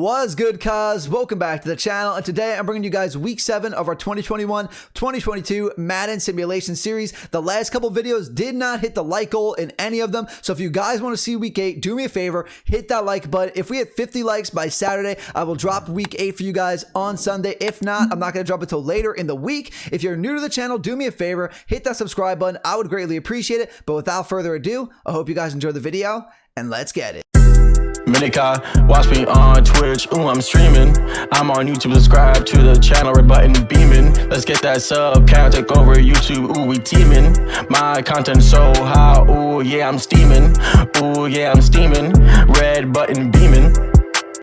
Was good, cuz? Welcome back to the channel, and today I'm bringing you guys week 7 of our 2021-2022 Madden simulation series. The last couple videos did not hit the like goal in any of them, so if you guys want to see week 8, do me a favor, hit that like button. If we hit 50 likes by Saturday, I will drop week 8 for you guys on Sunday. If not, I'm not going to drop it until later in the week. If you're new to the channel, do me a favor, hit that subscribe button. I would greatly appreciate it, but without further ado, I hope you guys enjoyed the video, and let's get it. Minika, watch me on Twitch, ooh, I'm streaming. I'm on YouTube, subscribe to the channel, red button beaming. Let's get that sub count, take over YouTube, ooh, we teaming. My content so hot, ooh, yeah, I'm steaming. Ooh, yeah, I'm steaming, red button beaming.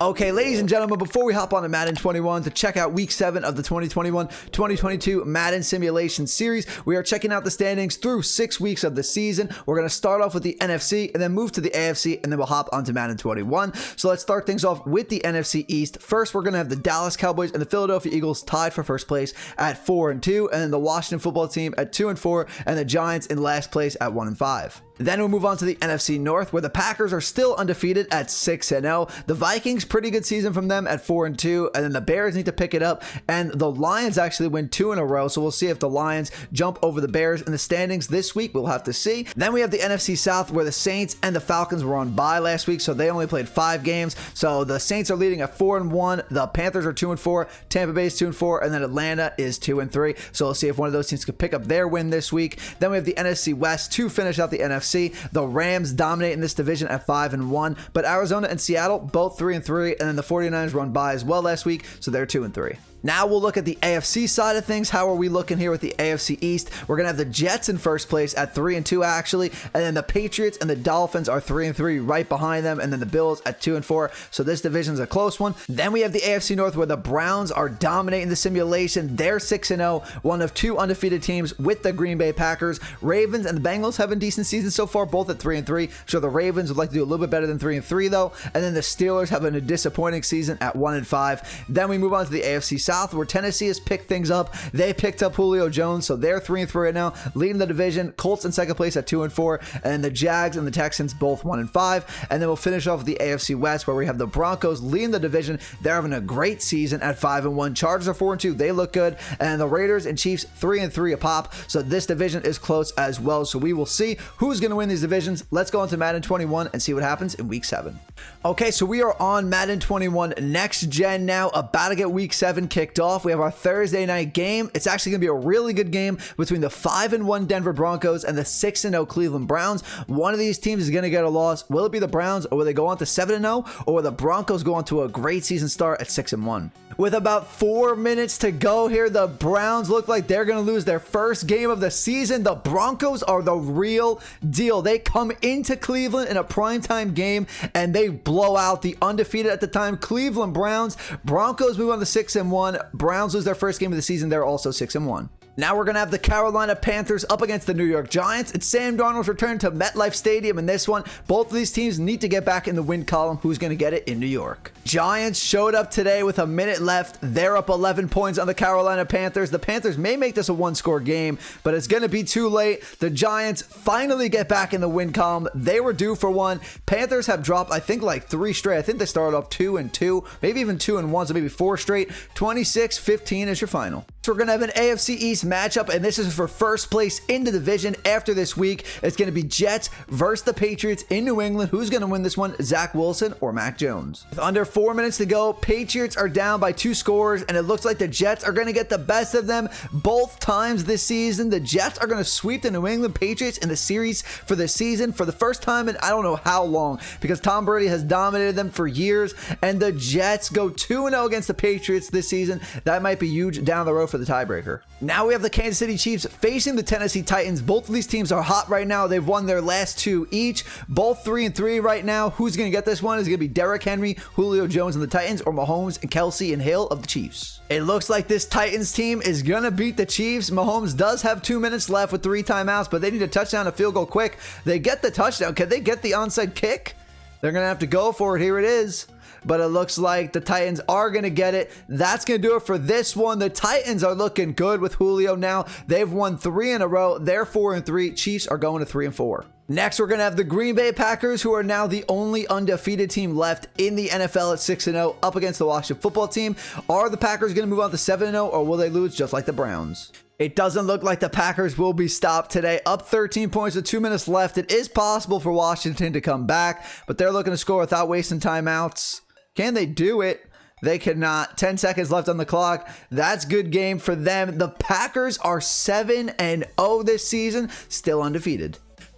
Okay, ladies and gentlemen, before we hop on to Madden 21 to check out week 7 of the 2021-2022 Madden simulation series, we are checking out the standings through 6 weeks of the season. We're going to start off with the NFC and then move to the AFC, and then we'll hop onto Madden 21. So let's start things off with the NFC East. First, we're going to have the Dallas Cowboys and the Philadelphia Eagles tied for first place at 4-2, and then the Washington football team at 2-4, and the Giants in last place at 1-5. Then we'll move on to the NFC North, where the Packers are still undefeated at 6-0. The Vikings, pretty good season from them at 4-2, and then the Bears need to pick it up, and the Lions actually win 2 in a row, so we'll see if the Lions jump over the Bears in the standings this week. We'll have to see. Then we have the NFC South, where the Saints and the Falcons were on bye last week, so they only played 5 games. So the Saints are leading at 4-1, the Panthers are 2-4, Tampa Bay is 2-4, and then Atlanta is 2-3. So we'll see if one of those teams could pick up their win this week. Then we have the NFC West to finish out the NFC. The Rams dominate in this division at 5-1, but Arizona and Seattle both 3-3, and then the 49ers run by as well last week, so they're 2-3. Now we'll look at the AFC side of things. How are we looking here with the AFC East? We're going to have the Jets in first place at 3-2 actually, and then the Patriots and the Dolphins are 3-3 right behind them, and then the Bills at 2-4. So this division's a close one. Then we have the AFC North, where the Browns are dominating the simulation. They're 6-0, one of 2 undefeated teams with the Green Bay Packers. Ravens and the Bengals have a decent season so far, both at 3-3. So the Ravens would like to do a little bit better than 3-3 though. And then the Steelers have a disappointing season at 1-5. Then we move on to the AFC South, where Tennessee has picked things up. They picked up Julio Jones, so they're 3-3 right now, leading the division. Colts in second place at 2-4, and the Jags and the Texans both 1-5. And then we'll finish off with the AFC West, where we have the Broncos leading the division. They're having a great season at 5-1. Chargers are 4-2. They look good, and the Raiders and Chiefs 3-3 a pop. So this division is close as well. So we will see who's going to win these divisions. Let's go into Madden 21 and see what happens in week 7. Okay, so we are on Madden 21 next gen now, about to get week 7 kicked off. We have our Thursday night game. It's actually going to be a really good game between the 5-1 Denver Broncos and the 6-0 Cleveland Browns. One of these teams is going to get a loss. Will it be the Browns, or will they go on to 7-0, or will the Broncos go on to a great season start at 6-1? With about 4 minutes to go here, the Browns look like they're going to lose their first game of the season. The Broncos are the real deal. They come into Cleveland in a primetime game, and they blow out the undefeated at the time Cleveland Browns. Broncos move on to 6-1. Browns lose their first game of the season. They're also 6-1. Now we're going to have the Carolina Panthers up against the New York Giants. It's Sam Darnold's return to MetLife Stadium in this one. Both of these teams need to get back in the win column. Who's going to get it in New York? Giants showed up today with a minute left. They're up 11 points on the Carolina Panthers. The Panthers may make this a one-score game, but it's going to be too late. The Giants finally get back in the win column. They were due for one. Panthers have dropped, I think, like 3 straight. I think they started off 2-2, maybe even 2-1, so maybe 4 straight. 26-15 is your final. So we're going to have an AFC East matchup, and this is for first place in the division after this week. It's going to be Jets versus the Patriots in New England. Who's going to win this one, Zach Wilson or Mac Jones? With under 4 minutes to go, Patriots are down by 2 scores, and it looks like the Jets are going to get the best of them both times this season. The Jets are going to sweep the New England Patriots in the series for the season for the first time in I don't know how long, because Tom Brady has dominated them for years, and the Jets go 2-0 against the Patriots this season. That might be huge down the road for the tiebreaker. Now we have the Kansas City Chiefs facing the Tennessee Titans. Both of these teams are hot right now. They've won their last 2 each. Both 3-3 right now. Who's going to get this one? Is it going to be Derrick Henry, Julio Jones and the Titans, or Mahomes and Kelsey and Hill of the Chiefs? It looks like this Titans team is going to beat the Chiefs. Mahomes does have 2 minutes left with 3 timeouts, but they need a touchdown, a field goal quick. They get the touchdown. Can they get the onside kick? They're going to have to go for it. Here it is. But it looks like the Titans are going to get it. That's going to do it for this one. The Titans are looking good with Julio now. They've won 3 in a row. They're 4-3. Chiefs are going to 3-4. Next, we're going to have the Green Bay Packers, who are now the only undefeated team left in the NFL at 6-0, up against the Washington Football Team. Are the Packers going to move on to 7-0, or will they lose just like the Browns? It doesn't look like the Packers will be stopped today. Up 13 points with 2 minutes left. It is possible for Washington to come back, but they're looking to score without wasting timeouts. Can they do it? They cannot. 10 seconds left on the clock. That's good game for them. The Packers are 7-0 this season, still undefeated.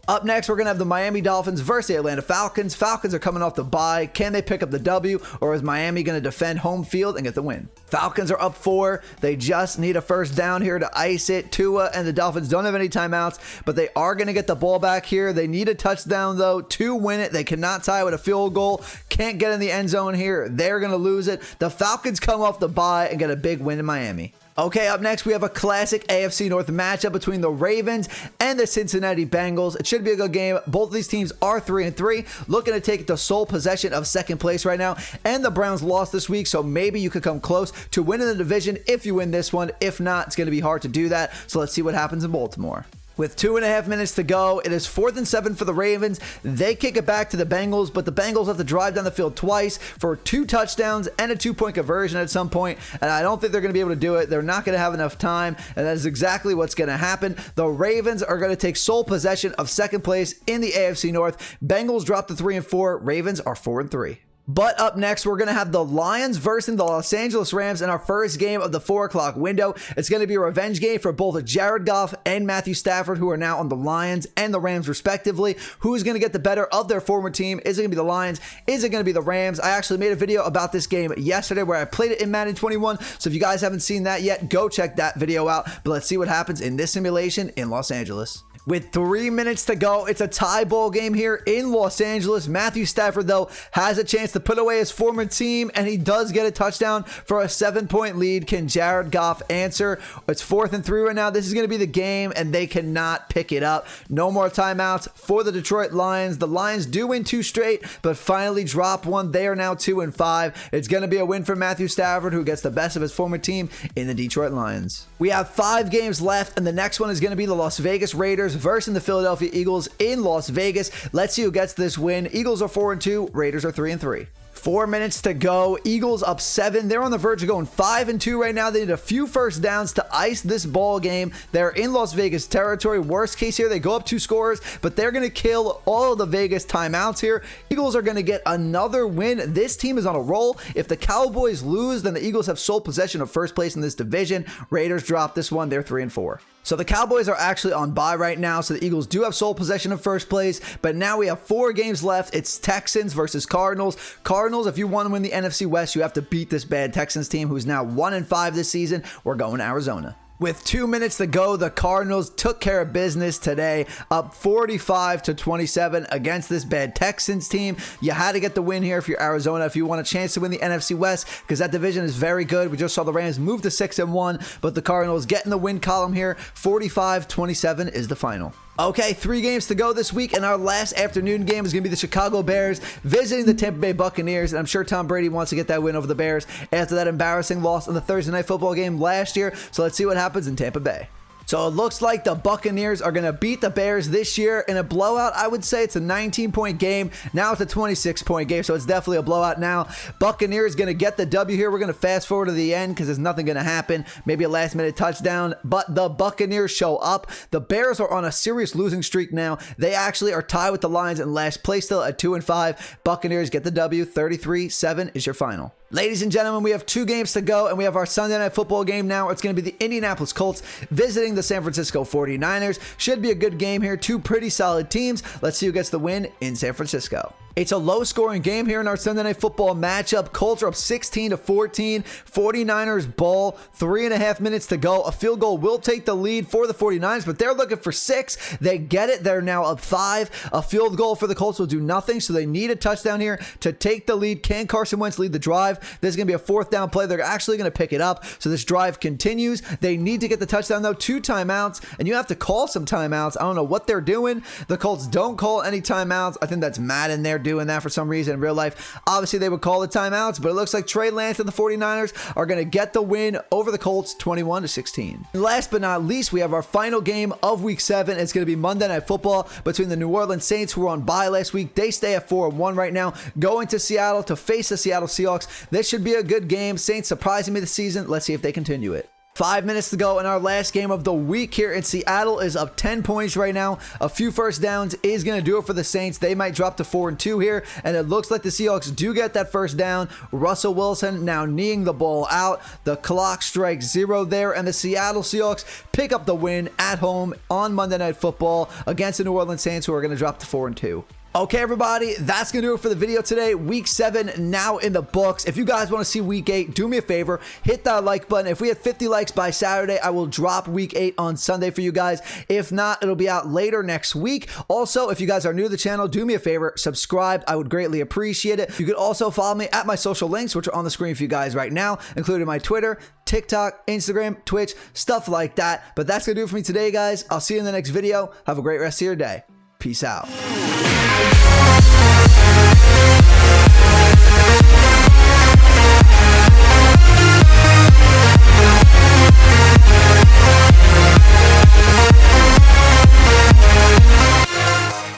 Up next, we're going to have the Miami Dolphins versus the Atlanta Falcons. Falcons are coming off the bye. Can they pick up the W, or is Miami going to defend home field and get the win? Falcons are up 4. They just need a first down here to ice it. Tua and the Dolphins don't have any timeouts, but they are going to get the ball back here. They need a touchdown, though, to win it. They cannot tie with a field goal. Can't get in the end zone here. They're going to lose it. The Falcons come off the bye and get a big win in Miami. Okay, up next, we have a classic AFC North matchup between the Ravens and the Cincinnati Bengals. It should be a good game. Both of these teams are 3-3, looking to take the sole possession of second place right now. And the Browns lost this week, so maybe you could come close to winning the division if you win this one. If not, it's going to be hard to do that. So let's see what happens in Baltimore. With 2.5 minutes to go, it is 4th and 7 for the Ravens. They kick it back to the Bengals, but the Bengals have to drive down the field twice for 2 touchdowns and a 2-point conversion at some point, and I don't think they're going to be able to do it. They're not going to have enough time, and that is exactly what's going to happen. The Ravens are going to take sole possession of second place in the AFC North. Bengals drop to 3-4. Ravens are 4-3. But up next, we're going to have the Lions versus the Los Angeles Rams in our first game of the 4 o'clock window. It's going to be a revenge game for both Jared Goff and Matthew Stafford, who are now on the Lions and the Rams respectively. Who's going to get the better of their former team? Is it going to be the Lions? Is it going to be the Rams? I actually made a video about this game yesterday where I played it in Madden 21. So if you guys haven't seen that yet, go check that video out. But let's see what happens in this simulation in Los Angeles. With 3 minutes to go, it's a tie ball game here in Los Angeles. Matthew Stafford, though, has a chance to put away his former team, and he does get a touchdown for a 7-point lead. Can Jared Goff answer? It's 4th and 3 right now. This is going to be the game, and they cannot pick it up. No more timeouts for the Detroit Lions. The Lions do win 2 straight, but finally drop one. They are now 2-5. It's going to be a win for Matthew Stafford, who gets the best of his former team in the Detroit Lions. We have 5 games left, and the next one is going to be the Las Vegas Raiders versus the Philadelphia Eagles in Las Vegas. Let's see who gets this win. Eagles are 4-2. Raiders are 3-3. 4 minutes to go. Eagles up 7. They're on the verge of going 5-2 right now. They need a few first downs to ice this ball game. They're in Las Vegas territory. Worst case here, they go up 2 scores, but they're going to kill all of the Vegas timeouts here. Eagles are going to get another win. This team is on a roll. If the Cowboys lose, then the Eagles have sole possession of first place in this division. Raiders drop this one. They're 3-4. So the Cowboys are actually on bye right now, so the Eagles do have sole possession of first place, but now we have 4 games left. It's Texans versus Cardinals. Cardinals, if you want to win the NFC West, you have to beat this bad Texans team who's now 1-5 this season. We're going to Arizona. With 2 minutes to go, the Cardinals took care of business today, up 45-27 against this bad Texans team. You had to get the win here if you're Arizona, if you want a chance to win the NFC West, because that division is very good. We just saw the Rams move to 6-1, but the Cardinals get in the win column here. 45-27 is the final. Okay, 3 games to go this week, and our last afternoon game is going to be the Chicago Bears visiting the Tampa Bay Buccaneers, and I'm sure Tom Brady wants to get that win over the Bears after that embarrassing loss in the Thursday Night Football game last year, so let's see what happens in Tampa Bay. So it looks like the Buccaneers are going to beat the Bears this year in a blowout. I would say it's a 19-point game. Now it's a 26-point game, so it's definitely a blowout now. Buccaneers going to get the W here. We're going to fast forward to the end because there's nothing going to happen. Maybe a last-minute touchdown, but the Buccaneers show up. The Bears are on a serious losing streak now. They actually are tied with the Lions in last place still at 2-5. Buccaneers get the W. 33-7 is your final. Ladies and gentlemen, we have 2 games to go, and we have our Sunday Night Football game now. It's going to be the Indianapolis Colts visiting the San Francisco 49ers. Should be a good game here. 2 pretty solid teams. Let's see who gets the win in San Francisco. It's a low-scoring game here in our Sunday Night Football matchup. Colts are up 16-14. 49ers ball. 3.5 minutes to go. A field goal will take the lead for the 49ers, but they're looking for 6. They get it. They're now up 5. A field goal for the Colts will do nothing, so they need a touchdown here to take the lead. Can Carson Wentz lead the drive? This is going to be a 4th down play. They're actually going to pick it up, so this drive continues. They need to get the touchdown, though. 2 timeouts, and you have to call some timeouts. I don't know what they're doing. The Colts don't call any timeouts. I think that's Madden there doing that for some reason in real life. Obviously, they would call the timeouts, but it looks like Trey Lance and the 49ers are going to get the win over the Colts 21-16. Last but not least, we have our final game of week 7. It's going to be Monday Night Football between the New Orleans Saints, who were on bye last week. They stay at 4-1 right now, going to Seattle to face the Seattle Seahawks. This should be a good game. Saints surprising me this season. Let's see if they continue it. 5 minutes to go in our last game of the week here in Seattle is up 10 points right now. A few first downs is going to do it for the Saints. They might drop to 4-2 here, and it looks like the Seahawks do get that first down. Russell Wilson now kneeing the ball out. The clock strikes 0 there, and the Seattle Seahawks pick up the win at home on Monday Night Football against the New Orleans Saints, who are going to drop to 4-2. Okay, everybody, that's going to do it for the video today. Week 7 now in the books. If you guys want to see Week 8, do me a favor. Hit that like button. If we hit 50 likes by Saturday, I will drop Week 8 on Sunday for you guys. If not, it'll be out later next week. Also, if you guys are new to the channel, do me a favor. Subscribe. I would greatly appreciate it. You could also follow me at my social links, which are on the screen for you guys right now, including my Twitter, TikTok, Instagram, Twitch, stuff like that. But that's going to do it for me today, guys. I'll see you in the next video. Have a great rest of your day. Peace out.